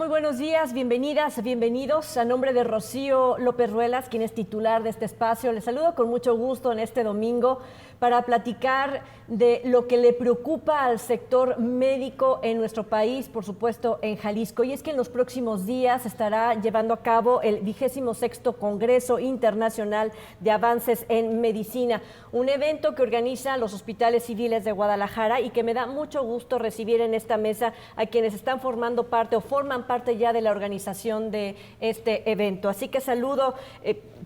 Muy buenos días, bienvenidas, bienvenidos. A nombre de Rocío López Ruelas, quien es titular de este espacio, les saludo con mucho gusto en este domingo para platicar de lo que le preocupa al sector médico en nuestro país, por supuesto en Jalisco. Y es que en los próximos días se estará llevando a cabo el 26º Congreso Internacional de Avances en Medicina, un evento que organizan los hospitales civiles de Guadalajara y que me da mucho gusto recibir en esta mesa a quienes están formando parte o forman parte ya de la organización de este evento. Así que saludo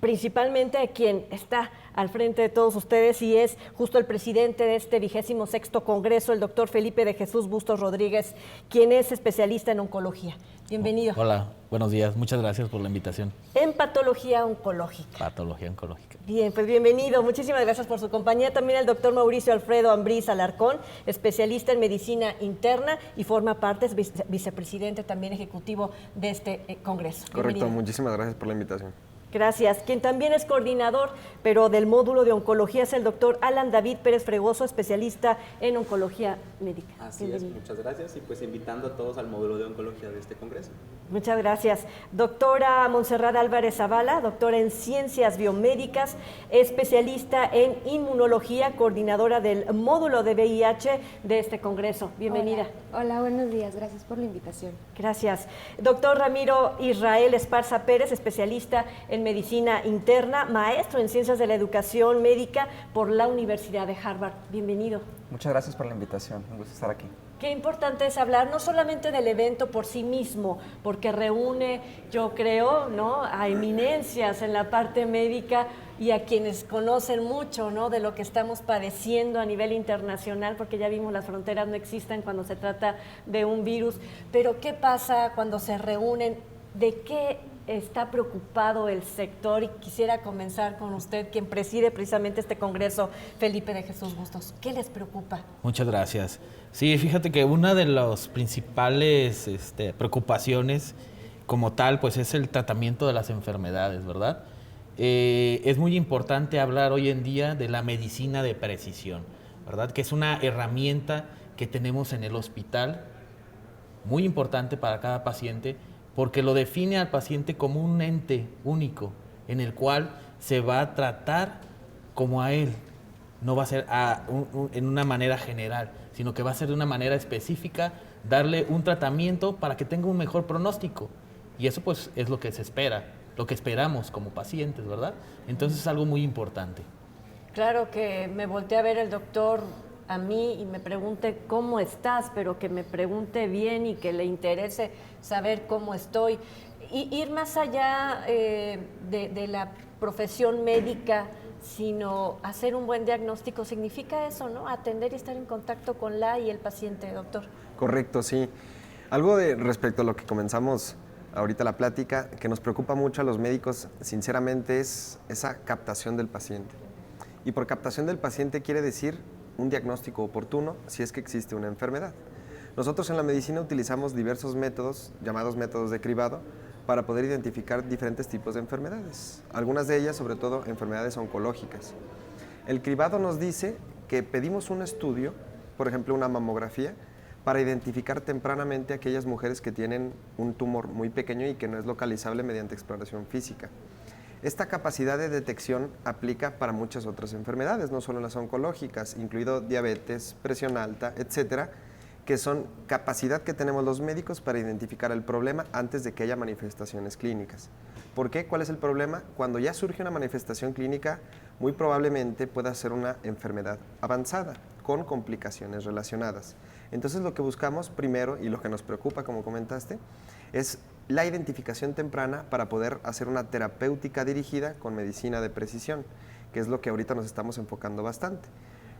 principalmente a quien está al frente de todos ustedes y es justo el presidente de este 26º Congreso, el doctor Felipe de Jesús Bustos Rodríguez, quien es especialista en oncología. Bienvenido. Hola, buenos días. Muchas gracias por la invitación. En patología oncológica. Patología oncológica. Bien, pues bienvenido. Muchísimas gracias por su compañía. También el doctor Mauricio Alfredo Ambriz Alarcón, especialista en medicina interna y forma parte, es vicepresidente también ejecutivo de este congreso. Correcto, muchísimas gracias por la invitación. Gracias. Quien también es coordinador, pero del módulo de oncología, es el doctor Alan David Pérez Fregoso, especialista en oncología médica. Así es, muchas gracias y pues invitando a todos al módulo de oncología de este congreso. Muchas gracias. Doctora Montserrat Álvarez Zavala, doctora en ciencias biomédicas, especialista en inmunología, coordinadora del módulo de VIH de este congreso. Bienvenida. Hola, buenos días. Gracias por la invitación. Gracias. Doctor Ramiro Israel Esparza Pérez, especialista en medicina interna, maestro en ciencias de la educación médica por la Universidad de Harvard. Bienvenido. Muchas gracias por la invitación. Un gusto estar aquí. Qué importante es hablar no solamente del evento por sí mismo, porque reúne, yo creo, ¿no?, a eminencias en la parte médica y a quienes conocen mucho, ¿no?, de lo que estamos padeciendo a nivel internacional, porque ya vimos las fronteras no existen cuando se trata de un virus. Pero ¿qué pasa cuando se reúnen? ¿De qué está preocupado el sector? Y quisiera comenzar con usted, quien preside precisamente este congreso, Felipe de Jesús Bustos. ¿Qué les preocupa? Muchas gracias. Sí, fíjate que una de las principales preocupaciones como tal, pues es el tratamiento de las enfermedades, ¿verdad? Es muy importante hablar hoy en día de la medicina de precisión, ¿verdad? Que es una herramienta que tenemos en el hospital, muy importante para cada paciente, porque lo define al paciente como un ente único en el cual se va a tratar como a él. No va a ser en una manera general, sino que va a ser de una manera específica, darle un tratamiento para que tenga un mejor pronóstico. Y eso pues es lo que se espera, lo que esperamos como pacientes, ¿verdad? Entonces es algo muy importante. Claro que me volteé a ver el doctor a mí y me pregunte cómo estás, pero que me pregunte bien y que le interese saber cómo estoy. Y ir más allá de la profesión médica, sino hacer un buen diagnóstico, significa eso, ¿no? Atender y estar en contacto con la y el paciente, doctor. Correcto, sí. Algo respecto a lo que comenzamos ahorita la plática, que nos preocupa mucho a los médicos, sinceramente, es esa captación del paciente. Y por captación del paciente quiere decir un diagnóstico oportuno si es que existe una enfermedad. Nosotros en la medicina utilizamos diversos métodos, llamados métodos de cribado, para poder identificar diferentes tipos de enfermedades. Algunas de ellas, sobre todo, enfermedades oncológicas. El cribado nos dice que pedimos un estudio, por ejemplo, una mamografía, para identificar tempranamente aquellas mujeres que tienen un tumor muy pequeño y que no es localizable mediante exploración física. Esta capacidad de detección aplica para muchas otras enfermedades, no solo las oncológicas, incluido diabetes, presión alta, etcétera, que son capacidad que tenemos los médicos para identificar el problema antes de que haya manifestaciones clínicas. ¿Por qué? ¿Cuál es el problema? Cuando ya surge una manifestación clínica, muy probablemente pueda ser una enfermedad avanzada, con complicaciones relacionadas. Entonces lo que buscamos primero, y lo que nos preocupa, como comentaste, es la identificación temprana para poder hacer una terapéutica dirigida con medicina de precisión, que es lo que ahorita nos estamos enfocando bastante.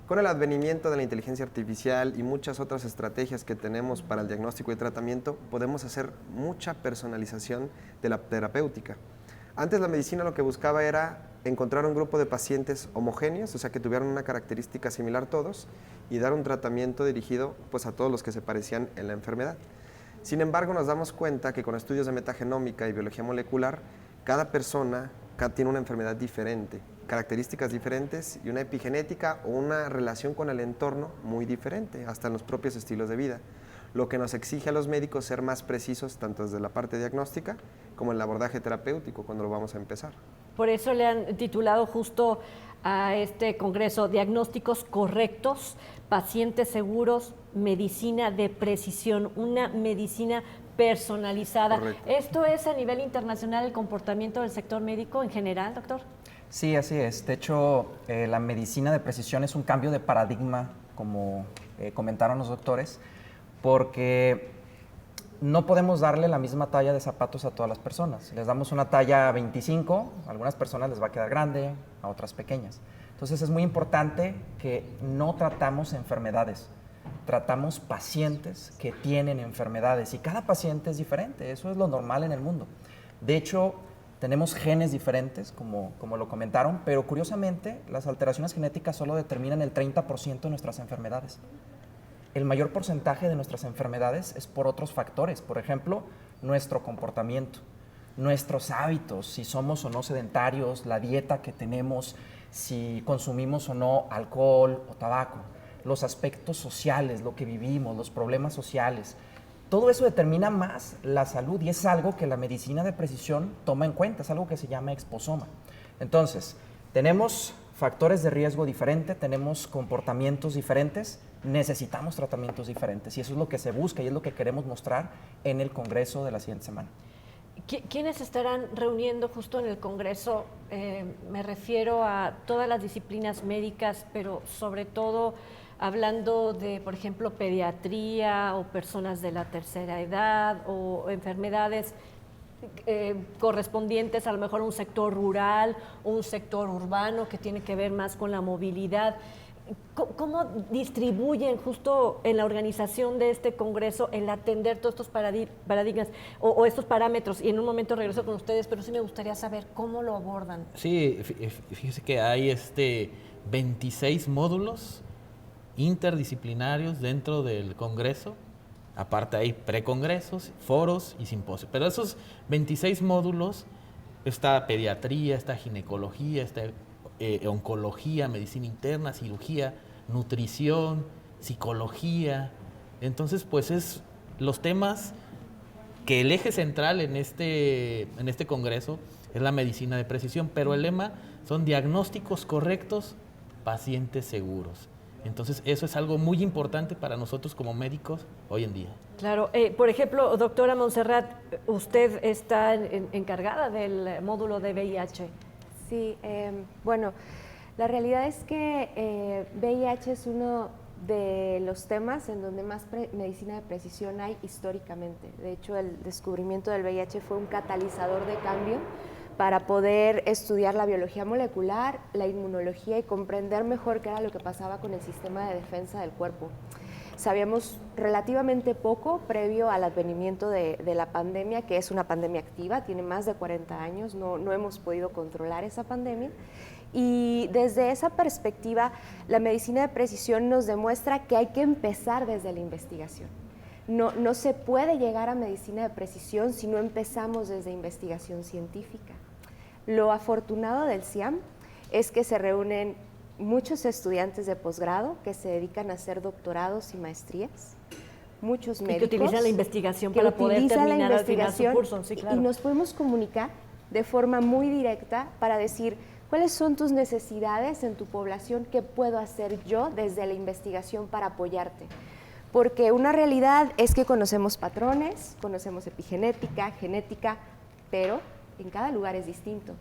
Con el advenimiento de la inteligencia artificial y muchas otras estrategias que tenemos para el diagnóstico y tratamiento, podemos hacer mucha personalización de la terapéutica. Antes la medicina lo que buscaba era encontrar un grupo de pacientes homogéneos, o sea que tuvieran una característica similar todos, y dar un tratamiento dirigido pues, a todos los que se parecían en la enfermedad. Sin embargo, nos damos cuenta que con estudios de metagenómica y biología molecular, cada persona tiene una enfermedad diferente, características diferentes y una epigenética o una relación con el entorno muy diferente, hasta en los propios estilos de vida. lo que nos exige a los médicos ser más precisos tanto desde la parte diagnóstica como en el abordaje terapéutico cuando lo vamos a empezar. Por eso le han titulado justo a este congreso Diagnósticos Correctos, Pacientes Seguros, Medicina de Precisión, una medicina personalizada. Correcto. ¿Esto es a nivel internacional el comportamiento del sector médico en general, doctor? Sí, así es. De hecho, la medicina de precisión es un cambio de paradigma, como comentaron los doctores, porque no podemos darle la misma talla de zapatos a todas las personas. Les damos una talla 25, a algunas personas les va a quedar grande, a otras pequeñas. Entonces es muy importante que no tratamos enfermedades, tratamos pacientes que tienen enfermedades y cada paciente es diferente, eso es lo normal en el mundo. De hecho, tenemos genes diferentes, como lo comentaron, pero curiosamente las alteraciones genéticas solo determinan el 30% de nuestras enfermedades. El mayor porcentaje de nuestras enfermedades es por otros factores, por ejemplo, nuestro comportamiento, nuestros hábitos, si somos o no sedentarios, la dieta que tenemos, si consumimos o no alcohol o tabaco, los aspectos sociales, lo que vivimos, los problemas sociales. Todo eso determina más la salud y es algo que la medicina de precisión toma en cuenta, es algo que se llama exposoma. Entonces, tenemos factores de riesgo diferentes, tenemos comportamientos diferentes, necesitamos tratamientos diferentes y eso es lo que se busca y es lo que queremos mostrar en el congreso de la siguiente semana. ¿Quiénes estarán reuniendo justo en el congreso? Me refiero a todas las disciplinas médicas, pero sobre todo hablando de, por ejemplo, pediatría o personas de la tercera edad o enfermedades correspondientes a lo mejor a un sector rural o un sector urbano que tiene que ver más con la movilidad. ¿Cómo distribuyen justo en la organización de este congreso el atender todos estos paradigmas o estos parámetros? Y en un momento regreso con ustedes, pero sí me gustaría saber cómo lo abordan. Sí, fíjese que hay 26 módulos interdisciplinarios dentro del congreso. Aparte hay precongresos, foros y simposios. Pero esos 26 módulos, está pediatría, está ginecología, está oncología, medicina interna, cirugía, nutrición, psicología. Entonces, pues es los temas que el eje central en este congreso es la medicina de precisión, pero el lema son diagnósticos correctos, pacientes seguros. Entonces, eso es algo muy importante para nosotros como médicos hoy en día. Claro. Por ejemplo, doctora Montserrat, usted está encargada del módulo de VIH. Sí, bueno, la realidad es que VIH es uno de los temas en donde más medicina de precisión hay históricamente. De hecho, el descubrimiento del VIH fue un catalizador de cambio para poder estudiar la biología molecular, la inmunología y comprender mejor qué era lo que pasaba con el sistema de defensa del cuerpo. Sabíamos relativamente poco previo al advenimiento de la pandemia, que es una pandemia activa, tiene más de 40 años, no hemos podido controlar esa pandemia. Y desde esa perspectiva, la medicina de precisión nos demuestra que hay que empezar desde la investigación. No se puede llegar a medicina de precisión si no empezamos desde investigación científica. Lo afortunado del CIAM es que se reúnen muchos estudiantes de posgrado que se dedican a hacer doctorados y maestrías, muchos médicos y que utilizan la investigación para poder terminar al final su curso. Sí, claro. Y nos podemos comunicar de forma muy directa para decir cuáles son tus necesidades en tu población, qué puedo hacer yo desde la investigación para apoyarte. Porque una realidad es que conocemos patrones, conocemos epigenética, genética, pero en cada lugar es distinto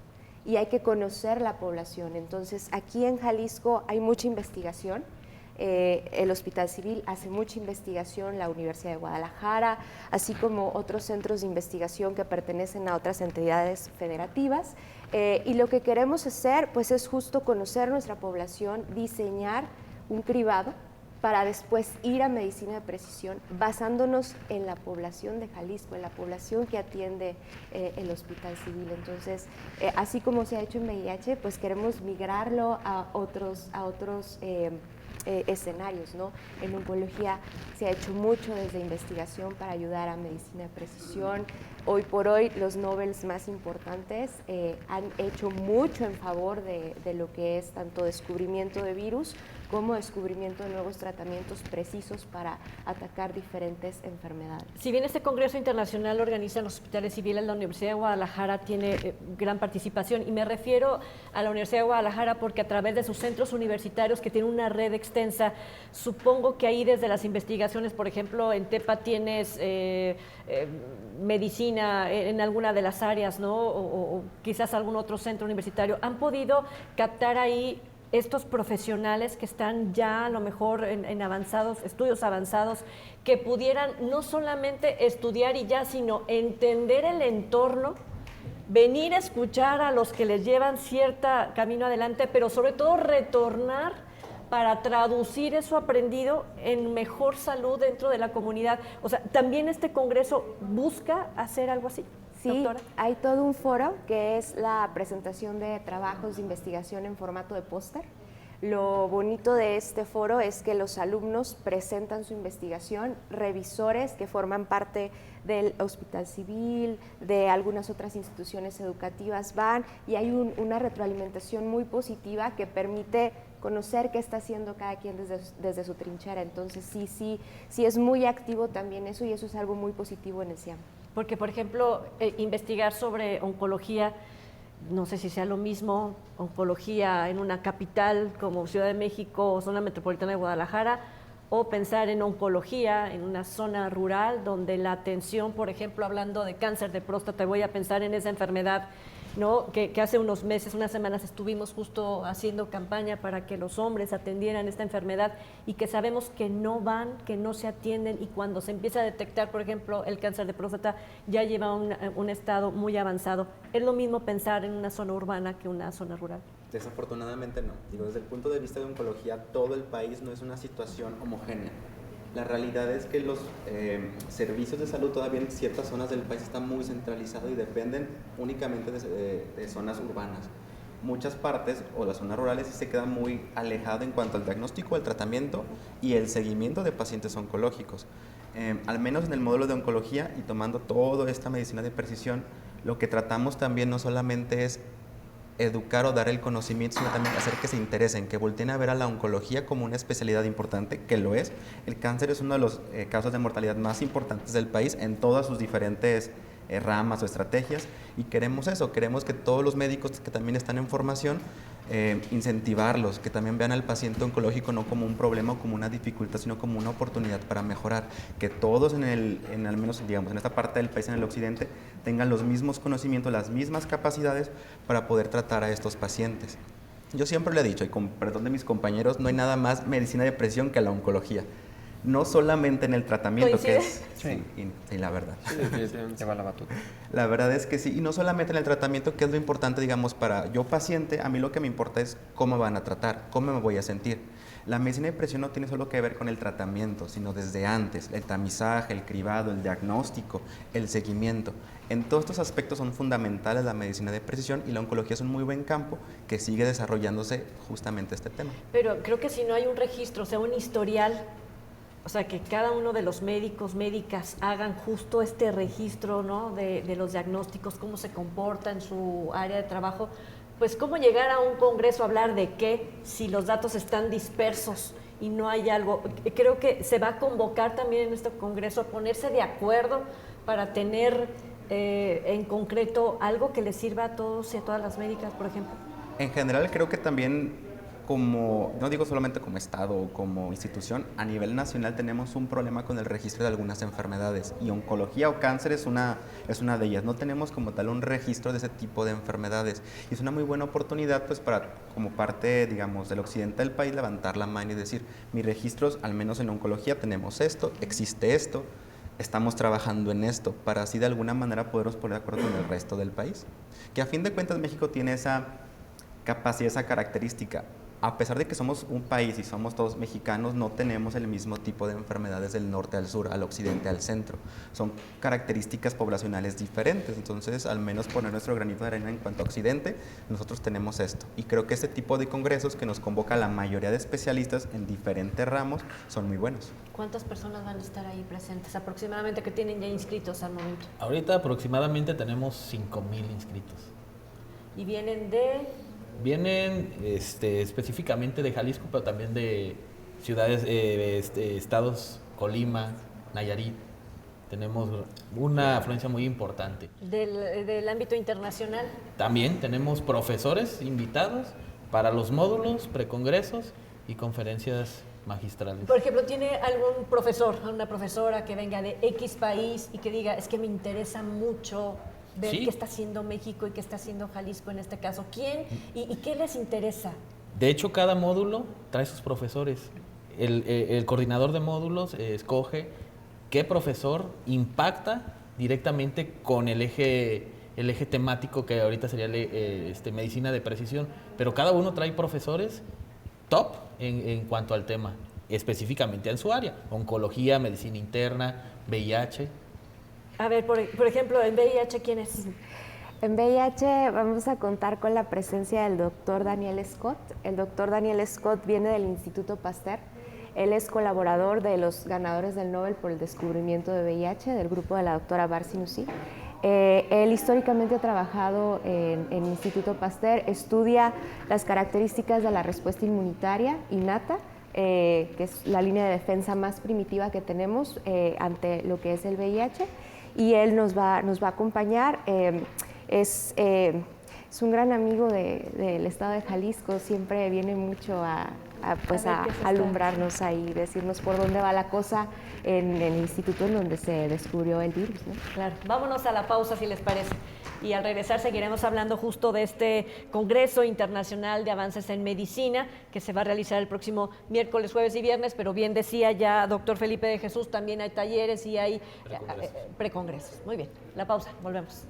y hay que conocer la población. Entonces, aquí en Jalisco hay mucha investigación, el Hospital Civil hace mucha investigación, la Universidad de Guadalajara, así como otros centros de investigación que pertenecen a otras entidades federativas, y lo que queremos hacer pues es justo conocer nuestra población, diseñar un cribado para después ir a medicina de precisión basándonos en la población de Jalisco, en la población que atiende el Hospital Civil. Entonces, así como se ha hecho en VIH, pues queremos migrarlo a otros escenarios, ¿no? En oncología se ha hecho mucho desde investigación para ayudar a medicina de precisión, Hoy por hoy los Nobel más importantes han hecho mucho en favor de lo que es tanto descubrimiento de virus como descubrimiento de nuevos tratamientos precisos para atacar diferentes enfermedades. Si bien este Congreso Internacional lo organizan los hospitales civiles, la Universidad de Guadalajara tiene gran participación, y me refiero a la Universidad de Guadalajara porque a través de sus centros universitarios, que tienen una red extensa, supongo que ahí desde las investigaciones, por ejemplo, en Tepa tienes medicina en alguna de las áreas, ¿no? O quizás algún otro centro universitario, ¿han podido captar ahí estos profesionales que están ya a lo mejor en avanzados, estudios avanzados, que pudieran no solamente estudiar y ya, sino entender el entorno, venir a escuchar a los que les llevan cierto camino adelante, pero sobre todo retornar para traducir eso aprendido en mejor salud dentro de la comunidad? O sea, ¿también este congreso busca hacer algo así? Sí, doctora. hay todo un foro que es la presentación de trabajos de investigación en formato de póster. Lo bonito de este foro es que los alumnos presentan su investigación, revisores que forman parte del Hospital Civil, de algunas otras instituciones educativas van, y hay una retroalimentación muy positiva que permite conocer qué está haciendo cada quien desde su trinchera. Entonces sí es muy activo también eso, y eso es algo muy positivo en el CIAM. Porque, por ejemplo, investigar sobre oncología, no sé si sea lo mismo, oncología en una capital como Ciudad de México o zona metropolitana de Guadalajara, o pensar en oncología en una zona rural donde la atención, por ejemplo, hablando de cáncer de próstata, voy a pensar en esa enfermedad, ¿no? Que hace unos meses, unas semanas estuvimos justo haciendo campaña para que los hombres atendieran esta enfermedad, y que sabemos que no van, que no se atienden, y cuando se empieza a detectar, por ejemplo, el cáncer de próstata, ya lleva un estado muy avanzado. ¿Es lo mismo pensar en una zona urbana que una zona rural? Desafortunadamente no. Digo, desde el punto de vista de oncología, todo el país no es una situación homogénea. La realidad es que los servicios de salud todavía en ciertas zonas del país están muy centralizados y dependen únicamente de zonas urbanas. Muchas partes o las zonas rurales sí se quedan muy alejadas en cuanto al diagnóstico, el tratamiento y el seguimiento de pacientes oncológicos. Al menos en el módulo de oncología, y tomando toda esta medicina de precisión, lo que tratamos también no solamente es educar o dar el conocimiento, sino también hacer que se interesen, que volteen a ver a la oncología como una especialidad importante, que lo es. El cáncer es uno de los casos de mortalidad más importantes del país en todas sus diferentes ramas o estrategias, y queremos eso, queremos que todos los médicos que también están en formación, incentivarlos, que también vean al paciente oncológico no como un problema o como una dificultad, sino como una oportunidad para mejorar, que todos al menos digamos en esta parte del país, en el occidente, tengan los mismos conocimientos, las mismas capacidades para poder tratar a estos pacientes. Yo siempre le he dicho, y con perdón de mis compañeros, no hay nada más medicina de precisión que la oncología. No solamente en el tratamiento, que es... Sí, la verdad. Sí, definitivamente. Lleva la batuta. La verdad es que sí, y no solamente en el tratamiento, que es lo importante, digamos, para yo paciente, a mí lo que me importa es cómo me van a tratar, cómo me voy a sentir. La medicina de precisión no tiene solo que ver con el tratamiento, sino desde antes, el tamizaje, el cribado, el diagnóstico, el seguimiento. En todos estos aspectos son fundamentales la medicina de precisión, y la oncología es un muy buen campo que sigue desarrollándose justamente este tema. Pero creo que si no hay un registro, o sea, un historial, o sea, que cada uno de los médicos, médicas hagan justo este registro, ¿no? de los diagnósticos, cómo se comporta en su área de trabajo, pues cómo llegar a un congreso a hablar de qué si los datos están dispersos y no hay algo. Creo que se va a convocar también en este congreso a ponerse de acuerdo para tener en concreto algo que les sirva a todos y a todas las médicas, por ejemplo. En general creo que también, como, no digo solamente como Estado o como institución, a nivel nacional tenemos un problema con el registro de algunas enfermedades, y oncología o cáncer es una de ellas. No tenemos como tal un registro de ese tipo de enfermedades, y es una muy buena oportunidad pues para, como parte, digamos, del occidente del país, levantar la mano y decir, mis registros, al menos en oncología tenemos esto, existe esto, estamos trabajando en esto, para así de alguna manera podernos poner de acuerdo con el resto del país. Que a fin de cuentas México tiene esa capacidad, esa característica. a pesar de que somos un país y somos todos mexicanos, no tenemos el mismo tipo de enfermedades del norte al sur, al occidente al centro. Son características poblacionales diferentes, entonces al menos poner nuestro granito de arena en cuanto a occidente, nosotros tenemos esto. Y creo que este tipo de congresos que nos convoca la mayoría de especialistas en diferentes ramos son muy buenos. ¿Cuántas personas van a estar ahí presentes aproximadamente que tienen ya inscritos al momento? Ahorita aproximadamente tenemos 5,000 inscritos. Y vienen específicamente de Jalisco, pero también de ciudades, estados, Colima, Nayarit. Tenemos una afluencia muy importante. del ámbito internacional. También tenemos profesores invitados para los módulos, precongresos y conferencias magistrales. Por ejemplo, ¿tiene algún profesor, una profesora que venga de X país y que diga, es que me interesa mucho ver Sí. qué está haciendo México y qué está haciendo Jalisco en este caso? ¿Quién y qué les interesa? De hecho, cada módulo trae sus profesores. El coordinador de módulos escoge qué profesor impacta directamente con el eje temático que ahorita sería medicina de precisión. Pero cada uno trae profesores top en cuanto al tema, específicamente en su área: oncología, medicina interna, VIH. A ver, por ejemplo, en VIH, ¿quién es? En VIH vamos a contar con la presencia del doctor Daniel Scott. El doctor Daniel Scott viene del Instituto Pasteur. Él es colaborador de los ganadores del Nobel por el descubrimiento de VIH, del grupo de la doctora Barsinussi. Él históricamente ha trabajado en el Instituto Pasteur, estudia las características de la respuesta inmunitaria innata, que es la línea de defensa más primitiva que tenemos ante lo que es el VIH, y él nos va a acompañar. Es un gran amigo del estado de Jalisco, siempre viene mucho a alumbrarnos ahí, decirnos por dónde va la cosa en el instituto en donde se descubrió el virus, ¿no? Claro, vámonos a la pausa si les parece. Y al regresar seguiremos hablando justo de este Congreso Internacional de Avances en Medicina que se va a realizar el próximo miércoles, jueves y viernes, pero bien decía ya doctor Felipe de Jesús, también hay talleres y hay precongresos. Muy bien, la pausa, volvemos.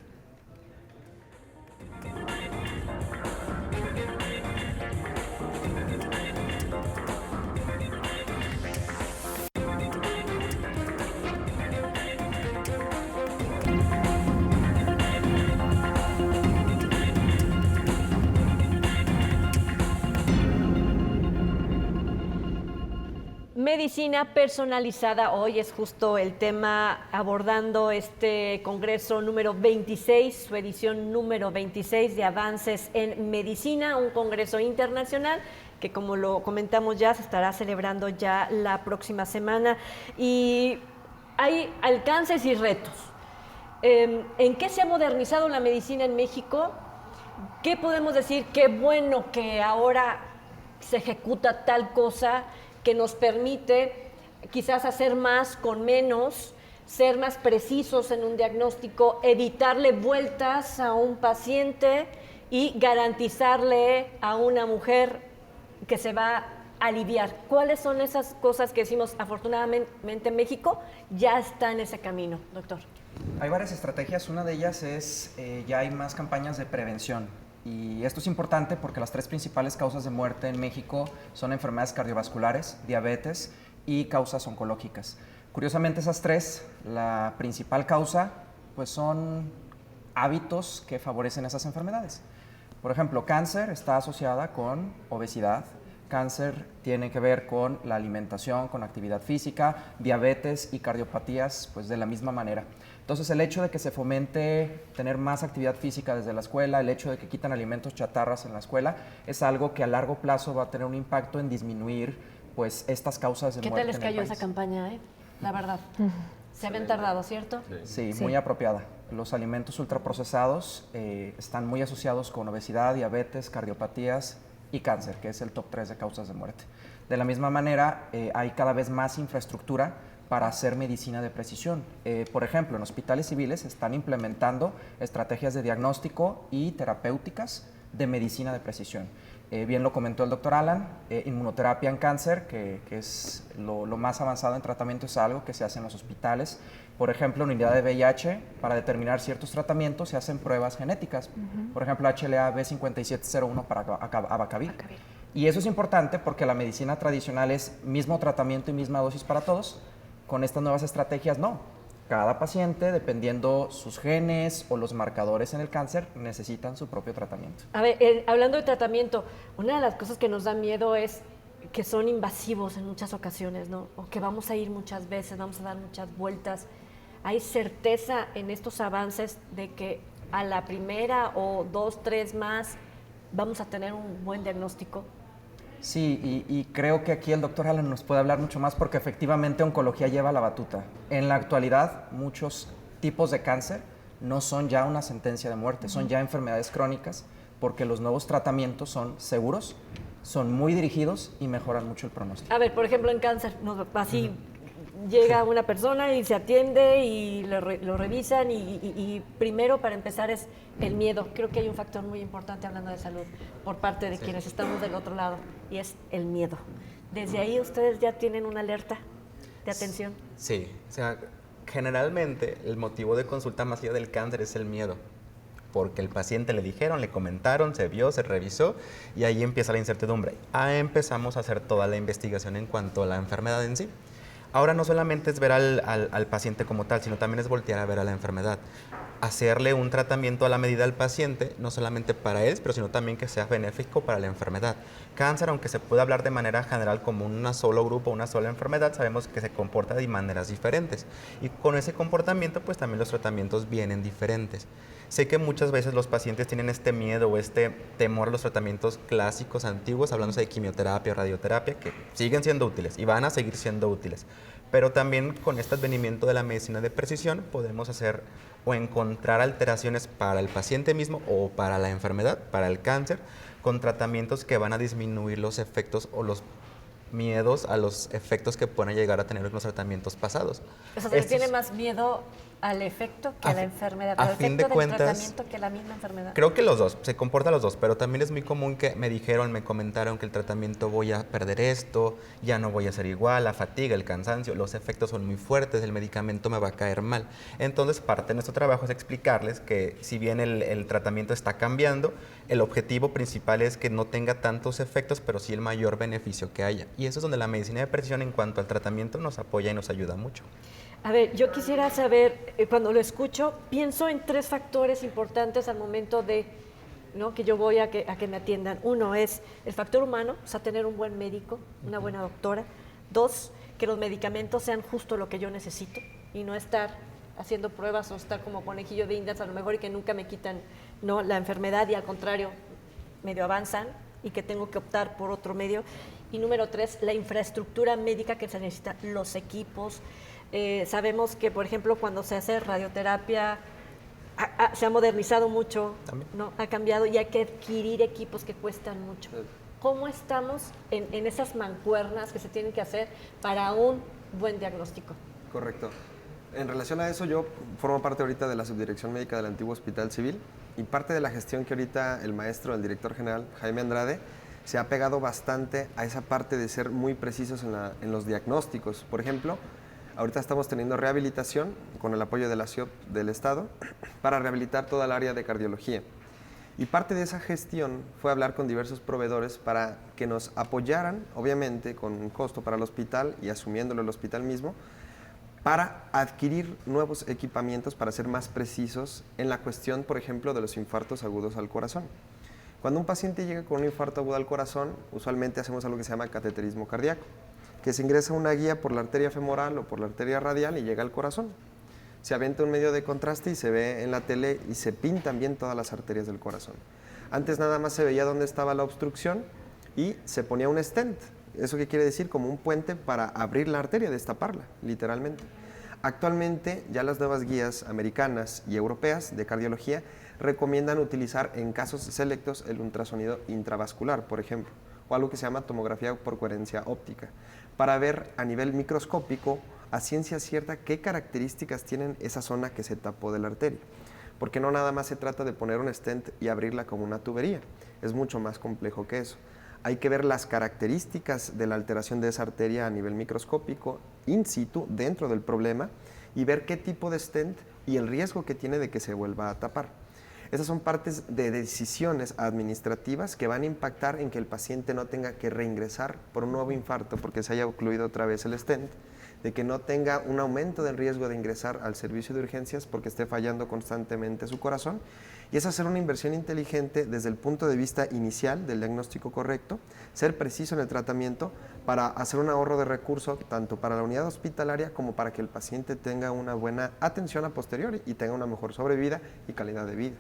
Medicina personalizada, hoy es justo el tema abordando este Congreso número 26, su edición número 26 de Avances en Medicina, un congreso internacional que, como lo comentamos ya, se estará celebrando ya la próxima semana. Y hay alcances y retos. ¿En qué se ha modernizado la medicina en México? ¿Qué podemos decir? Qué bueno que ahora se ejecuta tal cosa que nos permite quizás hacer más con menos, ser más precisos en un diagnóstico, evitarle vueltas a un paciente y garantizarle a una mujer que se va a aliviar. ¿Cuáles son esas cosas que decimos, afortunadamente México ya está en ese camino, doctor? Hay varias estrategias. Una de ellas es, ya hay más campañas de prevención. Y esto es importante porque las tres principales causas de muerte en México son enfermedades cardiovasculares, diabetes y causas oncológicas. Curiosamente, esas tres, la principal causa, pues son hábitos que favorecen esas enfermedades. Por ejemplo, cáncer está asociada con obesidad, cáncer tiene que ver con la alimentación, con actividad física, diabetes y cardiopatías, pues de la misma manera. Entonces, el hecho de que se fomente tener más actividad física desde la escuela, el hecho de que quitan alimentos chatarras en la escuela, es algo que a largo plazo va a tener un impacto en disminuir pues estas causas de muerte. ¿Qué tal les cayó esa campaña, La verdad. Se habían tardado, ¿cierto? Sí, muy apropiada. Los alimentos ultraprocesados están muy asociados con obesidad, diabetes, cardiopatías y cáncer, que es el top 3 de causas de muerte. De la misma manera, hay cada vez más infraestructura para hacer medicina de precisión. Por ejemplo, en hospitales civiles están implementando estrategias de diagnóstico y terapéuticas de medicina de precisión. Bien lo comentó el doctor Alan, inmunoterapia en cáncer, que es lo más avanzado en tratamiento, es algo que se hace en los hospitales. Por ejemplo, en unidad de VIH, para determinar ciertos tratamientos se hacen pruebas genéticas. Por ejemplo, HLA-B5701 para abacavir. Y eso es importante porque la medicina tradicional es mismo tratamiento y misma dosis para todos. Con estas nuevas estrategias, no. Cada paciente, dependiendo sus genes o los marcadores en el cáncer, necesitan su propio tratamiento. A ver, hablando de tratamiento, una de las cosas que nos da miedo es que son invasivos en muchas ocasiones, ¿no? O que vamos a ir muchas veces, vamos a dar muchas vueltas. ¿Hay certeza en estos avances de que a la primera o 2, 3 más vamos a tener un buen diagnóstico? Sí, y creo que aquí el doctor Alan nos puede hablar mucho más porque efectivamente oncología lleva la batuta. En la actualidad, muchos tipos de cáncer no son ya una sentencia de muerte, son ya enfermedades crónicas porque los nuevos tratamientos son seguros, son muy dirigidos y mejoran mucho el pronóstico. A ver, por ejemplo, en cáncer, así llega una persona y se atiende y lo revisan y primero para empezar es el miedo. Creo que hay un factor muy importante hablando de salud por parte de quienes estamos del otro lado y es el miedo. Desde ahí ustedes ya tienen una alerta de atención. Sí, o sea, generalmente el motivo de consulta más allá del cáncer es el miedo. Porque el paciente le dijeron, le comentaron, se vio, se revisó y ahí empieza la incertidumbre. Empezamos a hacer toda la investigación en cuanto a la enfermedad en sí. Ahora no solamente es ver al paciente como tal, sino también es voltear a ver a la enfermedad. Hacerle un tratamiento a la medida al paciente, no solamente para él, pero sino también que sea benéfico para la enfermedad. Cáncer, aunque se puede hablar de manera general como un solo grupo, una sola enfermedad, sabemos que se comporta de maneras diferentes. Y con ese comportamiento, pues también los tratamientos vienen diferentes. Sé que muchas veces los pacientes tienen este miedo o este temor a los tratamientos clásicos, antiguos, hablándose de quimioterapia o radioterapia, que siguen siendo útiles y van a seguir siendo útiles. Pero también con este advenimiento de la medicina de precisión podemos hacer o encontrar alteraciones para el paciente mismo o para la enfermedad, para el cáncer, con tratamientos que van a disminuir los efectos o los miedos a los efectos que pueden llegar a tener los tratamientos pasados. O sea, se tiene más miedo al efecto que a la enfermedad, al efecto del tratamiento que a la misma enfermedad. Creo que los dos, se comportan los dos, pero también es muy común que me comentaron que el tratamiento voy a perder esto, ya no voy a ser igual, la fatiga, el cansancio, los efectos son muy fuertes, el medicamento me va a caer mal. Entonces, parte de nuestro trabajo es explicarles que si bien el tratamiento está cambiando, el objetivo principal es que no tenga tantos efectos, pero sí el mayor beneficio que haya. Y eso es donde la medicina de precisión en cuanto al tratamiento nos apoya y nos ayuda mucho. A ver, yo quisiera saber, cuando lo escucho, pienso en 3 factores importantes al momento de, ¿no?, que yo voy a que me atiendan. Uno es el factor humano, o sea, tener un buen médico, una buena doctora. 2, que los medicamentos sean justo lo que yo necesito y no estar haciendo pruebas o estar como conejillo de indias a lo mejor y que nunca me quitan, ¿no?, la enfermedad y al contrario, medio avanzan y que tengo que optar por otro medio. Y número 3, la infraestructura médica que se necesita, los equipos. Sabemos que, por ejemplo, cuando se hace radioterapia, se ha modernizado mucho, ¿no?, ha cambiado y hay que adquirir equipos que cuestan mucho. ¿Cómo estamos en esas mancuernas que se tienen que hacer para un buen diagnóstico? Correcto. En relación a eso, yo formo parte ahorita de la subdirección médica del antiguo Hospital Civil y parte de la gestión que ahorita el maestro, el director general, Jaime Andrade, se ha pegado bastante a esa parte de ser muy precisos en los diagnósticos. Por ejemplo, ahorita estamos teniendo rehabilitación con el apoyo de la CIOP del Estado para rehabilitar toda el área de cardiología. Y parte de esa gestión fue hablar con diversos proveedores para que nos apoyaran, obviamente con un costo para el hospital y asumiéndolo el hospital mismo, para adquirir nuevos equipamientos para ser más precisos en la cuestión, por ejemplo, de los infartos agudos al corazón. Cuando un paciente llega con un infarto agudo al corazón, usualmente hacemos algo que se llama cateterismo cardíaco, que se ingresa una guía por la arteria femoral o por la arteria radial y llega al corazón. Se avienta un medio de contraste y se ve en la tele y se pintan bien todas las arterias del corazón. Antes nada más se veía dónde estaba la obstrucción y se ponía un stent. ¿Eso qué quiere decir? Como un puente para abrir la arteria, destaparla, literalmente. Actualmente ya las nuevas guías americanas y europeas de cardiología recomiendan utilizar en casos selectos el ultrasonido intravascular, por ejemplo, o algo que se llama tomografía por coherencia óptica, para ver a nivel microscópico a ciencia cierta qué características tienen esa zona que se tapó de la arteria. Porque no nada más se trata de poner un stent y abrirla como una tubería, es mucho más complejo que eso. Hay que ver las características de la alteración de esa arteria a nivel microscópico, in situ, dentro del problema, y ver qué tipo de stent y el riesgo que tiene de que se vuelva a tapar. Esas son partes de decisiones administrativas que van a impactar en que el paciente no tenga que reingresar por un nuevo infarto porque se haya ocluido otra vez el stent, de que no tenga un aumento del riesgo de ingresar al servicio de urgencias porque esté fallando constantemente su corazón. Y es hacer una inversión inteligente desde el punto de vista inicial del diagnóstico correcto, ser preciso en el tratamiento para hacer un ahorro de recursos tanto para la unidad hospitalaria como para que el paciente tenga una buena atención a posteriori y tenga una mejor sobrevida y calidad de vida.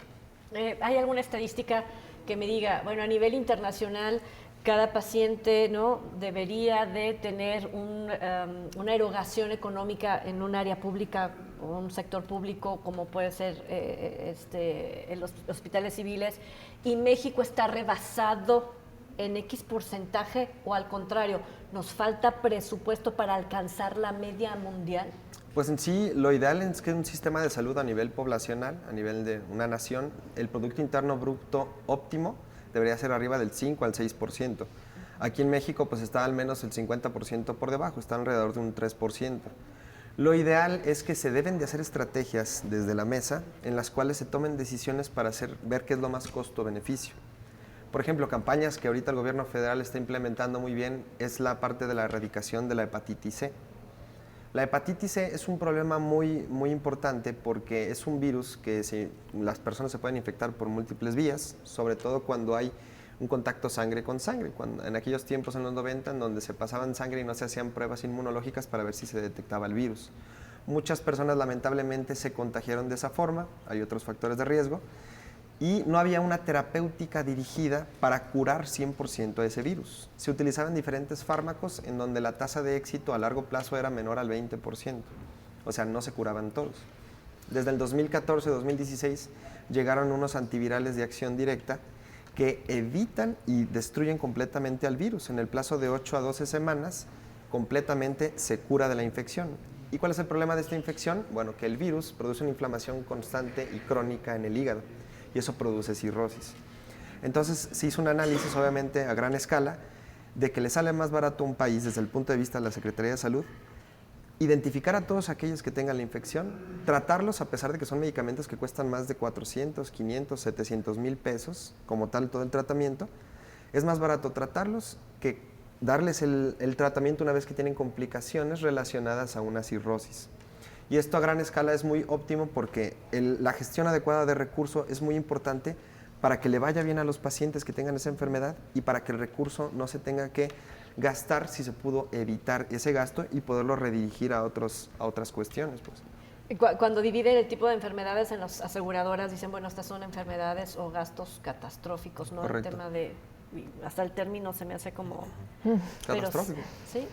¿Hay alguna estadística que me diga, bueno, a nivel internacional, cada paciente, ¿no?, debería de tener una erogación económica en un área pública o un sector público como puede ser en los hospitales civiles, y México está rebasado en X porcentaje, o al contrario, nos falta presupuesto para alcanzar la media mundial? Pues en sí, lo ideal es que un sistema de salud a nivel poblacional, a nivel de una nación, el Producto Interno Bruto óptimo debería ser arriba del 5 al 6%. Aquí en México pues está al menos el 50% por debajo, está alrededor de un 3%. Lo ideal es que se deben de hacer estrategias desde la mesa en las cuales se tomen decisiones para ver qué es lo más costo-beneficio. Por ejemplo, campañas que ahorita el gobierno federal está implementando muy bien es la parte de la erradicación de la hepatitis C. La hepatitis C es un problema muy importante porque es un virus que las personas se pueden infectar por múltiples vías, sobre todo cuando hay un contacto sangre con sangre, en aquellos tiempos en los 90 en donde se pasaban sangre y no se hacían pruebas inmunológicas para ver si se detectaba el virus. Muchas personas lamentablemente se contagiaron de esa forma, hay otros factores de riesgo, y no había una terapéutica dirigida para curar 100% ese virus. Se utilizaban diferentes fármacos en donde la tasa de éxito a largo plazo era menor al 20%, o sea, no se curaban todos. Desde el 2014-2016 llegaron unos antivirales de acción directa que evitan y destruyen completamente al virus. En el plazo de 8 a 12 semanas, completamente se cura de la infección. ¿Y cuál es el problema de esta infección? Bueno, que el virus produce una inflamación constante y crónica en el hígado, y eso produce cirrosis. Entonces se hizo un análisis, obviamente a gran escala, de que le sale más barato a un país desde el punto de vista de la Secretaría de Salud identificar a todos aquellos que tengan la infección, tratarlos a pesar de que son medicamentos que cuestan más de 400, 500, 700 mil pesos, como tal todo el tratamiento. Es más barato tratarlos que darles el tratamiento una vez que tienen complicaciones relacionadas a una cirrosis. Y esto a gran escala es muy óptimo porque la gestión adecuada de recurso es muy importante para que le vaya bien a los pacientes que tengan esa enfermedad y para que el recurso no se tenga que gastar si se pudo evitar ese gasto y poderlo redirigir a otras cuestiones, pues. Cuando dividen el tipo de enfermedades en las aseguradoras, dicen, bueno, estas son enfermedades o gastos catastróficos, ¿no? Correcto. El tema hasta el término se me hace como... Catastrófico. Sí.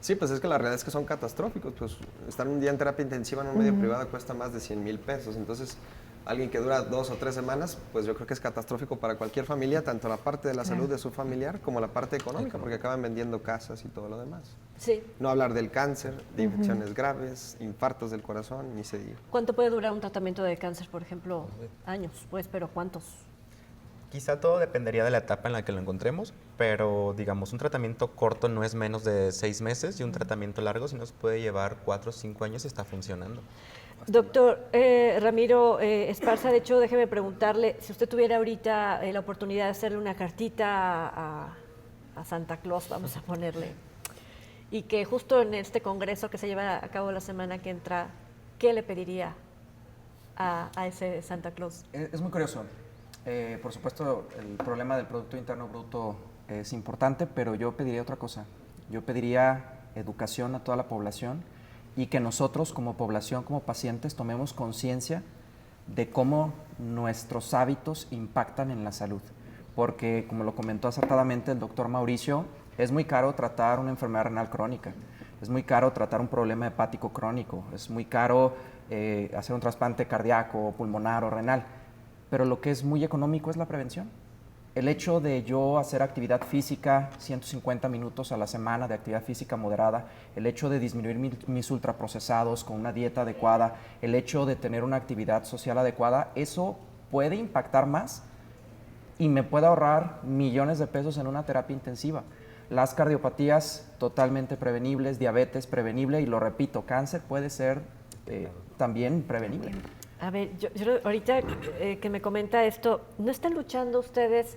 Sí, pues es que la realidad es que son catastróficos. Pues estar un día en terapia intensiva en un medio privado cuesta más de 100 mil pesos. Entonces, alguien que dura 2 o 3 semanas, pues yo creo que es catastrófico para cualquier familia, tanto la parte de la salud de su familiar como la parte económica, porque acaban vendiendo casas y todo lo demás. Sí. No hablar del cáncer, de infecciones graves, infartos del corazón, ni se diga. ¿Cuánto puede durar un tratamiento de cáncer, por ejemplo? Años, pues, pero ¿cuántos? Quizá todo dependería de la etapa en la que lo encontremos, pero digamos, un tratamiento corto no es menos de 6 meses y un tratamiento largo sí nos puede llevar 4 o 5 años y está funcionando. Doctor Ramiro Esparza, de hecho, déjeme preguntarle, si usted tuviera ahorita la oportunidad de hacerle una cartita a Santa Claus, vamos a ponerle, y que justo en este congreso que se lleva a cabo la semana que entra, ¿qué le pediría a ese Santa Claus? Es muy curioso. Por supuesto, el problema del Producto Interno Bruto es importante, pero yo pediría otra cosa. Yo pediría educación a toda la población y que nosotros como población, como pacientes, tomemos conciencia de cómo nuestros hábitos impactan en la salud. Porque, como lo comentó acertadamente el doctor Mauricio, es muy caro tratar una enfermedad renal crónica, es muy caro tratar un problema hepático crónico, es muy caro hacer un trasplante cardíaco, pulmonar o renal. Pero lo que es muy económico es la prevención. El hecho de yo hacer actividad física, 150 minutos a la semana de actividad física moderada, el hecho de disminuir mis ultraprocesados con una dieta adecuada, el hecho de tener una actividad social adecuada, eso puede impactar más y me puede ahorrar millones de pesos en una terapia intensiva. Las cardiopatías totalmente prevenibles, diabetes prevenible y lo repito, cáncer puede ser también prevenible. A ver, ahorita que me comenta esto, ¿no están luchando ustedes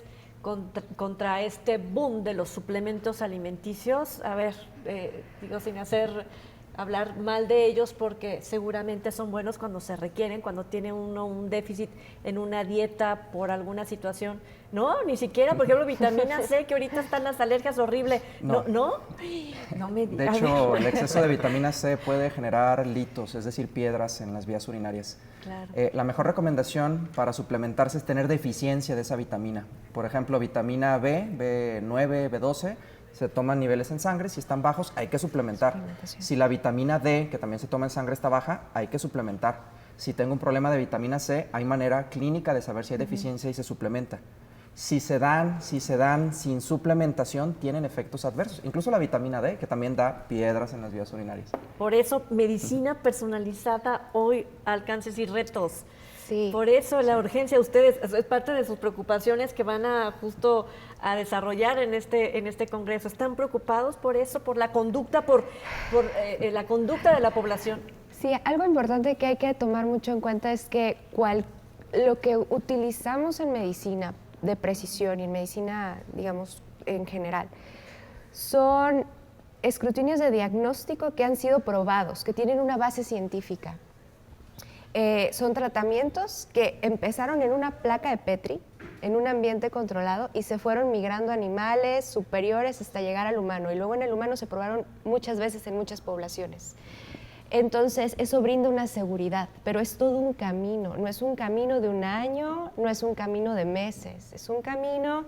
contra este boom de los suplementos alimenticios? A ver, digo, sin hablar mal de ellos, porque seguramente son buenos cuando se requieren, cuando tiene uno un déficit en una dieta por alguna situación. No, ni siquiera, por ejemplo, vitamina C, que ahorita están las alergias horrible. No, no me De hecho, el exceso de vitamina C puede generar litos, es decir, piedras en las vías urinarias. Claro. La mejor recomendación para suplementarse es tener deficiencia de esa vitamina. Por ejemplo, vitamina B, B9, B12, se toman niveles en sangre, si están bajos hay que suplementar. Si la vitamina D, que también se toma en sangre, está baja, hay que suplementar. Si tengo un problema de vitamina C, hay manera clínica de saber si hay deficiencia y se suplementa. Si se dan sin suplementación, tienen efectos adversos. Incluso la vitamina D, que también da piedras en las vías urinarias. Por eso, medicina personalizada hoy, alcances y retos. Sí. Por eso la urgencia, ustedes, es parte de sus preocupaciones que van a justo a desarrollar en este congreso. ¿Están preocupados por eso, por la conducta, por la conducta de la población? Sí, algo importante que hay que tomar mucho en cuenta es que lo que utilizamos en medicina de precisión y en medicina, digamos, en general, son escrutinios de diagnóstico que han sido probados, que tienen una base científica. Son tratamientos que empezaron en una placa de Petri, en un ambiente controlado, y se fueron migrando a animales superiores hasta llegar al humano. Y luego en el humano se probaron muchas veces en muchas poblaciones. Entonces, eso brinda una seguridad, pero es todo un camino. No es un camino de un año, no es un camino de meses. Es un camino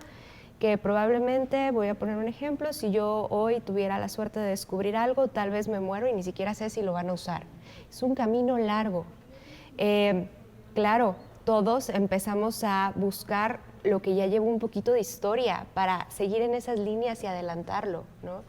que probablemente, voy a poner un ejemplo, si yo hoy tuviera la suerte de descubrir algo, tal vez me muero y ni siquiera sé si lo van a usar. Es un camino largo. Claro, todos empezamos a buscar lo que ya lleva un poquito de historia para seguir en esas líneas y adelantarlo, ¿no?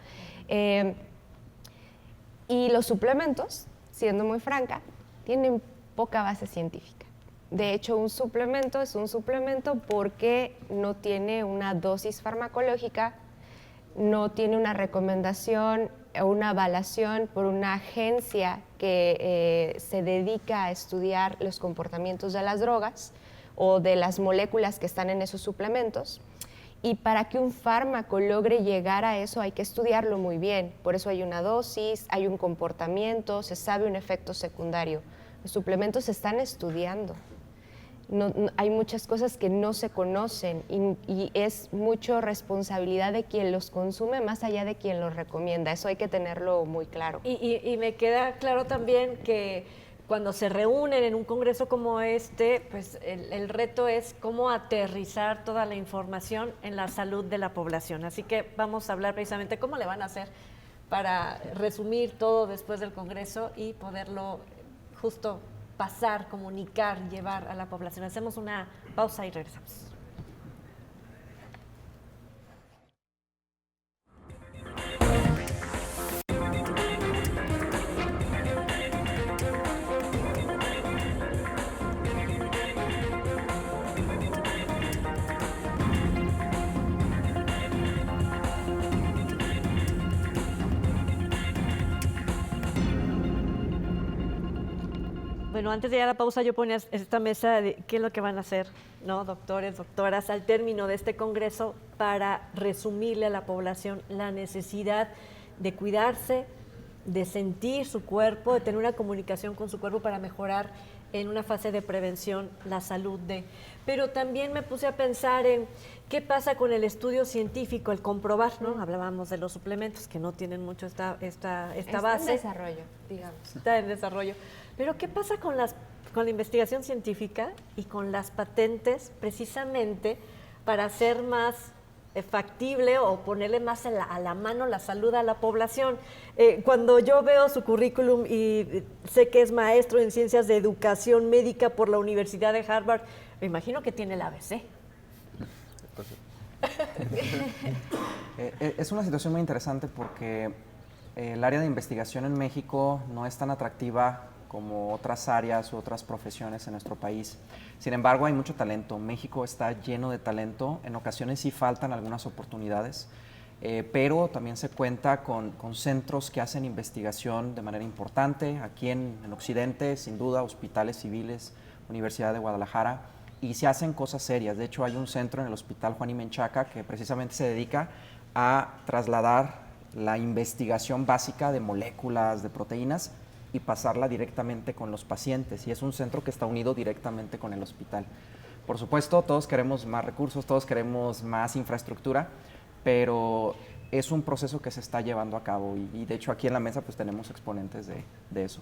Y los suplementos, siendo muy franca, tienen poca base científica. De hecho, un suplemento es un suplemento porque no tiene una dosis farmacológica, no tiene una recomendación o una avalación por una agencia que se dedica a estudiar los comportamientos de las drogas o de las moléculas que están en esos suplementos. Y para que un fármaco logre llegar a eso hay que estudiarlo muy bien. Por eso hay una dosis, hay un comportamiento, se sabe un efecto secundario. Los suplementos se están estudiando. Hay muchas cosas que no se conocen y es mucho responsabilidad de quien los consume más allá de quien los recomienda. Eso hay que tenerlo muy claro. Y me queda claro también que cuando se reúnen en un congreso como este, pues el reto es cómo aterrizar toda la información en la salud de la población. Así que vamos a hablar precisamente cómo le van a hacer para resumir todo después del congreso y poderlo justo pasar, comunicar, llevar a la población. Hacemos una pausa y regresamos. Bueno, antes de ir a la pausa yo ponía esta mesa de qué es lo que van a hacer, ¿no? Doctores, doctoras, al término de este congreso para resumirle a la población la necesidad de cuidarse, de sentir su cuerpo, de tener una comunicación con su cuerpo para mejorar en una fase de prevención la salud de. Pero también me puse a pensar en qué pasa con el estudio científico, el comprobar, ¿no? Hablábamos de los suplementos que no tienen mucho esta base. Está en desarrollo, digamos. Está en desarrollo. Pero ¿qué pasa con la investigación científica y con las patentes precisamente para hacer más factible o ponerle más a la mano la salud a la población? Cuando yo veo su currículum y sé que es maestro en ciencias de educación médica por la Universidad de Harvard, me imagino que tiene el ABC. Es una situación muy interesante porque el área de investigación en México no es tan atractiva como otras áreas u otras profesiones en nuestro país. Sin embargo, hay mucho talento. México está lleno de talento. En ocasiones sí faltan algunas oportunidades, pero también se cuenta con centros que hacen investigación de manera importante. Aquí en Occidente, sin duda, hospitales civiles Universidad de Guadalajara, y se hacen cosas serias. De hecho, hay un centro en el Hospital Juan y Menchaca que precisamente se dedica a trasladar la investigación básica de moléculas, de proteínas, y pasarla directamente con los pacientes. Y es un centro que está unido directamente con el hospital. Por supuesto, todos queremos más recursos, todos queremos más infraestructura, pero es un proceso que se está llevando a cabo y de hecho aquí en la mesa pues tenemos exponentes de eso.